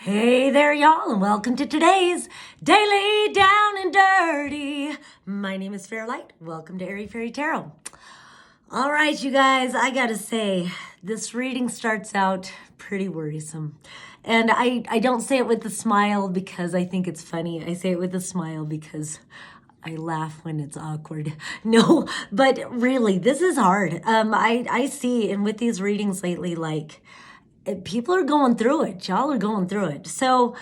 Hey there, y'all, and welcome to today's Daily Down and Dirty. My name is Fairlight. Welcome to Airy Fairy Tarot. All right, you guys, I gotta say, this reading starts out pretty worrisome. And I don't say it with a smile because I think it's funny. I say it with a smile because I laugh when it's awkward. No, but really, this is hard. I see, and with these readings lately, like, people are going through it. Y'all are going through it. So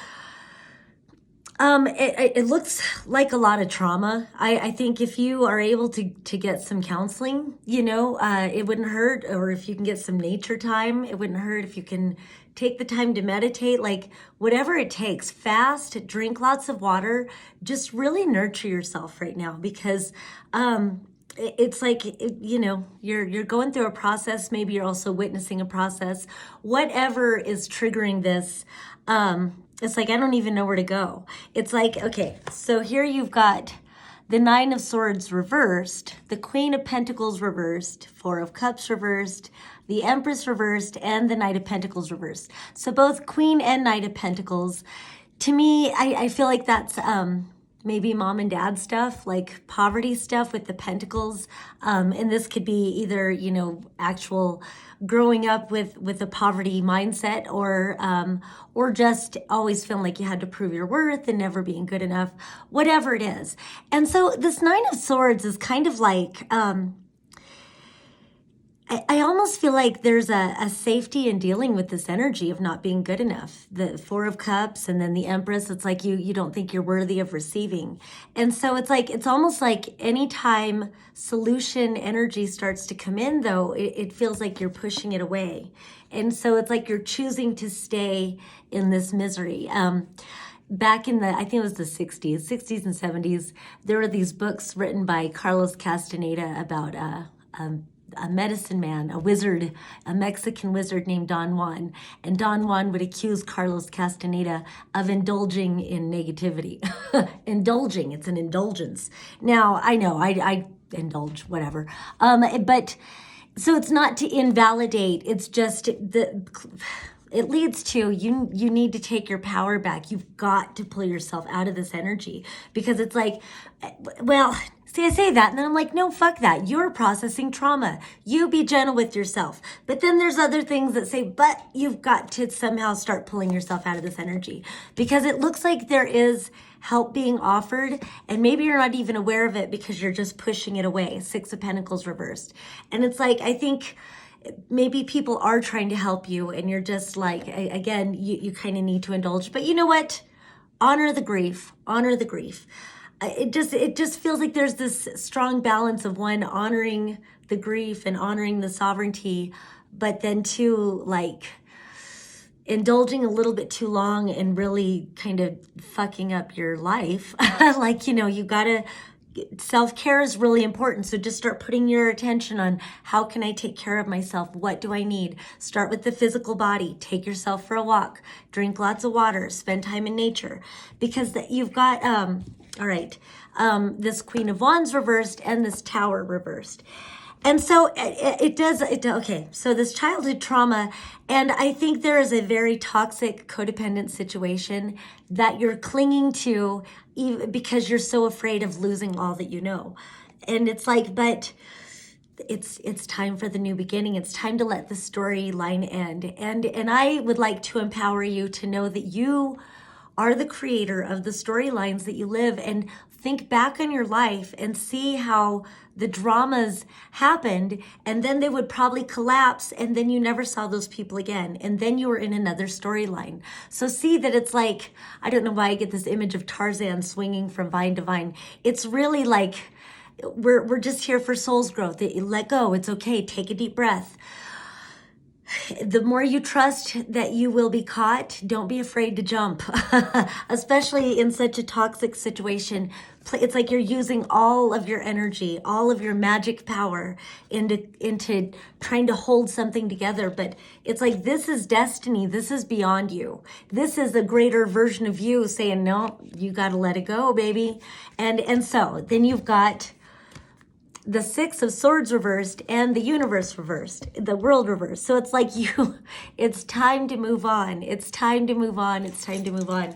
it looks like a lot of trauma. I think if you are able to get some counseling, it wouldn't hurt. Or if you can get some nature time, it wouldn't hurt. If you can take the time to meditate, like whatever it takes, fast, drink lots of water, just really nurture yourself right now because it's like, you're going through a process. Maybe you're also witnessing a process. Whatever is triggering this, it's like, I don't even know where to go. It's like, okay, so here you've got the Nine of Swords reversed, the Queen of Pentacles reversed, Four of Cups reversed, the Empress reversed, and the Knight of Pentacles reversed. So both Queen and Knight of Pentacles, to me, I feel like that's maybe mom and dad stuff, like poverty stuff with the pentacles. And this could be either, actual growing up with a poverty mindset or just always feeling like you had to prove your worth and never being good enough, whatever it is. And so this Nine of Swords is kind of like, I almost feel like there's a safety in dealing with this energy of not being good enough. The Four of Cups and then the Empress, it's like you don't think you're worthy of receiving. And so it's almost like anytime solution energy starts to come in, though, it feels like you're pushing it away. And so it's like you're choosing to stay in this misery. Back in I think it was the 60s and 70s, there were these books written by Carlos Castaneda about a medicine man, a wizard, a Mexican wizard named Don Juan. And Don Juan would accuse Carlos Castaneda of indulging in negativity. Indulging, it's an indulgence. Now, I know, I indulge, whatever. But, so it's not to invalidate, it's just it leads to you need to take your power back. You've got to pull yourself out of this energy because it's like, well, see, I say that and then I'm like, no, fuck that. You're processing trauma. You be gentle with yourself. But then there's other things that say, but you've got to somehow start pulling yourself out of this energy because it looks like there is help being offered and maybe you're not even aware of it because you're just pushing it away. Six of Pentacles reversed. And it's like, I think maybe people are trying to help you and you're just like, again, you kind of need to indulge. But you know what? Honor the grief. Honor the grief. It just feels like there's this strong balance of one, honoring the grief and honoring the sovereignty, but then two, like indulging a little bit too long and really kind of fucking up your life. Like, you gotta, self-care is really important. So just start putting your attention on how can I take care of myself? What do I need? Start with the physical body. Take yourself for a walk. Drink lots of water. Spend time in nature. Because you've got, all right, this Queen of Wands reversed and this Tower reversed. And so okay, so this childhood trauma, and I think there is a very toxic codependent situation that you're clinging to even because you're so afraid of losing all that you know. And it's like, but it's time for the new beginning. It's time to let the storyline end. And I would like to empower you to know that you are the creator of the storylines that you live, and think back on your life and see how the dramas happened and then they would probably collapse and then you never saw those people again and then you were in another storyline. So see that it's like, I don't know why I get this image of Tarzan swinging from vine to vine. It's really like we're just here for soul's growth. Let go. It's okay. Take a deep breath. The more you trust that you will be caught, don't be afraid to jump, especially in such a toxic situation. It's like you're using all of your energy, all of your magic power into trying to hold something together. But it's like, this is destiny. This is beyond you. This is a greater version of you saying, no, you got to let it go, baby. And so then you've got the Six of Swords reversed, and the universe reversed, the world reversed. So it's like it's time to move on. It's time to move on. It's time to move on.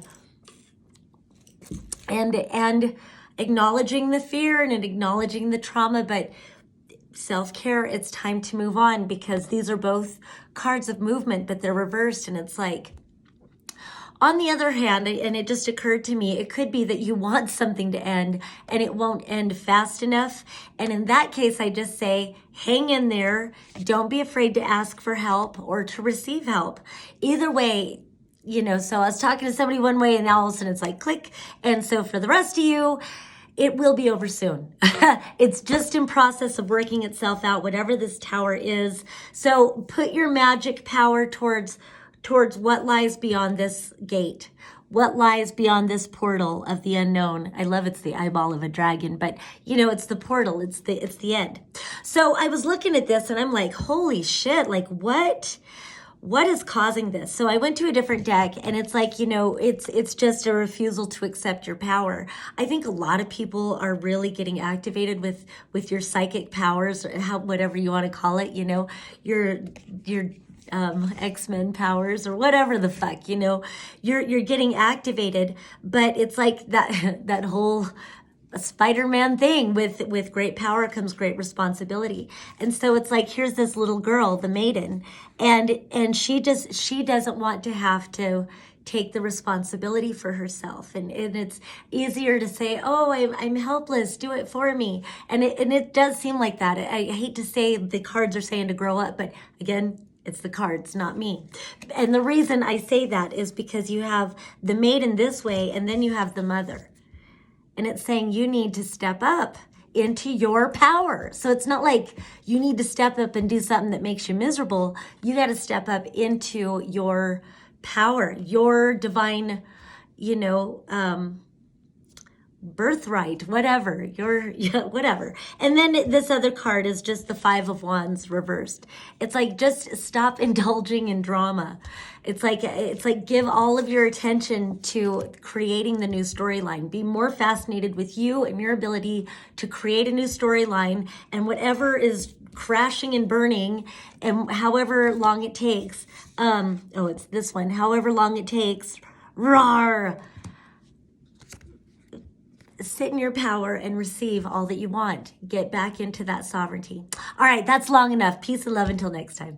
And acknowledging the fear and acknowledging the trauma, but self-care, it's time to move on, because these are both cards of movement, but they're reversed. And it's like, on the other hand, and it just occurred to me, it could be that you want something to end and it won't end fast enough. And in that case, I just say, hang in there. Don't be afraid to ask for help or to receive help. Either way, so I was talking to somebody one way and now all of a sudden it's like click. And so for the rest of you, it will be over soon. It's just in process of working itself out, whatever this tower is. So put your magic power towards what lies beyond this gate, what lies beyond this portal of the unknown. I love it's the eyeball of a dragon, but it's the portal, it's the end. So I was looking at this and I'm like, holy shit, like what is causing this? So I went to a different deck and it's like, it's just a refusal to accept your power. I think a lot of people are really getting activated with your psychic powers, or whatever you want to call it, your X-Men powers or whatever the fuck, you're getting activated, but it's like that whole Spider-Man thing with great power comes great responsibility. And so it's like, here's this little girl, the maiden, and she doesn't want to have to take the responsibility for herself. And it's easier to say, oh, I'm helpless, do it for me. And it does seem like that. I hate to say the cards are saying to grow up, but again, it's the cards, not me. And the reason I say that is because you have the maiden this way, and then you have the mother. And it's saying you need to step up into your power. So it's not like you need to step up and do something that makes you miserable. You got to step up into your power, your divine, birthright, whatever, whatever. And then this other card is just the Five of Wands reversed. It's like, just stop indulging in drama. It's like give all of your attention to creating the new storyline. Be more fascinated with you and your ability to create a new storyline, and whatever is crashing and burning, and however long it takes, it's this one, however long it takes, roar. Sit in your power and receive all that you want. Get back into that sovereignty. All right, that's long enough. Peace and love until next time.